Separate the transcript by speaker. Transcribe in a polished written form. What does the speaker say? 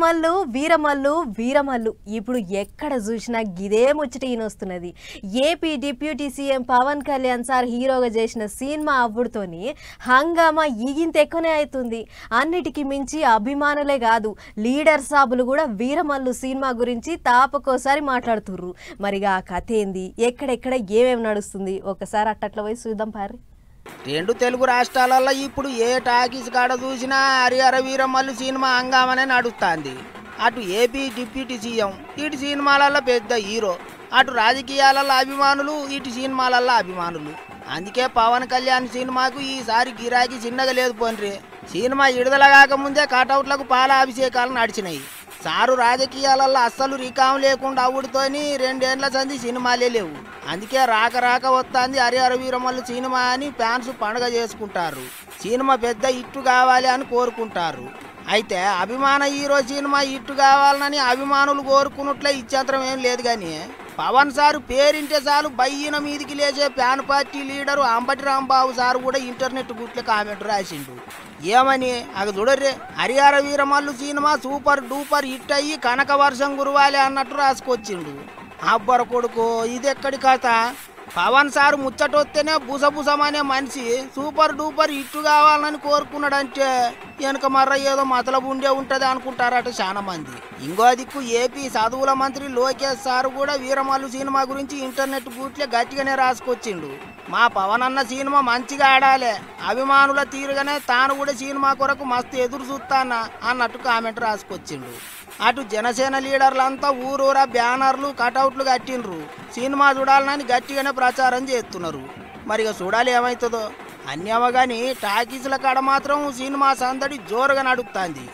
Speaker 1: వీరమల్లు వీరమల్లు వీరమల్లు ఇప్పుడు ఎక్కడ చూసినా గిదే ముచ్చట ఈనొస్తున్నది. AP deputy CM Pawan Kalyan sir హీరోగా చేసిన సినిమా అవ్వుడుతోని హంగామా ఈగింత ఎక్కువనే అవుతుంది. అన్నిటికీ మించి అభిమానులే కాదు లీడర్ సాబులు కూడా వీరమల్లు సినిమా గురించి తాపకోసారి మాట్లాడుతుర్రు. మరిగా ఆ కథ ఏంది, ఎక్కడెక్కడ ఏమేమి నడుస్తుంది ఒకసారి అట్టట్ల పోయి చూద్దాం పారి.
Speaker 2: రెండు తెలుగు రాష్ట్రాలలో ఇప్పుడు ఏ టాకీస్ కాడ చూసినా హరిహర వీరమల్లు సినిమా హంగామనే నడుస్తుంది. అటు ఏపీ డిప్యూటీ సీఎం ఇటు సినిమాలలో పెద్ద హీరో, అటు రాజకీయాలలో అభిమానులు ఇటు సినిమాలలో అభిమానులు. అందుకే పవన్ కళ్యాణ్ సినిమాకు ఈసారి గిరాకీ చిన్నగా లేదు పోన్రి. సినిమా విడుదల కాకముందే కటౌట్లకు పాల అభిషేకాలు నడిచినాయి. సారు రాజకీయాలలో అస్సలు రికాం లేకుండా అవుడుతోని 2 ఏళ్ల సంది సినిమాలే లేవు. అందుకే రాక రాక వస్తుంది హరిహర వీరమల్లు సినిమా అని ఫ్యాన్స్ పండుగ చేసుకుంటారు. సినిమా పెద్ద హిట్టు కావాలి అని కోరుకుంటారు. అయితే అభిమాన హీరో సినిమా హిట్టు కావాలని అభిమానులు కోరుకున్నట్లే ఇచ్చేంతరం ఏం లేదు. కానీ పవన్ సారు పేరింటే చాలు బయ్యిన మీదికి లేచే fan party leader Ambati Rambabu sir కూడా ఇంటర్నెట్ గుట్ల కామెంట్ రాసిండు. ఏమని అగ చూడర్రే, Harihara Veeramallu cinema super duper hit అయ్యి కనక వర్షం గురవాలి అన్నట్టు రాసుకొచ్చిండు. అబ్బర కొడుకు ఇది ఎక్కడి కథ? పవన్ సారు ముచ్చటొత్తేనే బుసబుసమనే మనిషి సూపర్ డూపర్ హిట్ కావాలని కోరుకున్నాడంటే వెనక మర్ర ఏదో మతలబు ఉండే ఉంటుంది అనుకుంటారట చాలా మంది. ఇంకో దిక్కు ఏపీ చదువుల మంత్రి లోకేష్ సారు కూడా వీరమల్లు సినిమా గురించి ఇంటర్నెట్ బూట్లే గట్టిగానే రాసుకొచ్చిండు. మా పవన్ అన్న సినిమా మంచిగా ఆడాలి, అభిమానుల తీరుగానే తాను కూడా సినిమా కొరకు మస్తు ఎదురు చూస్తానా అన్నట్టు కామెంట్ రాసుకొచ్చిండు. అటు జనసేన లీడర్లంతా ఊరూరా బ్యానర్లు కటౌట్లు కట్టిండ్రు. సినిమా చూడాలని గట్టిగానే ప్రచారం చేస్తున్నారు. మరిగా చూడాలి ఏమవుతుందో. అన్యమగాని టాకీసుల కాడ మాత్రం సినిమా సందడి జోరుగా నడుస్తుంది.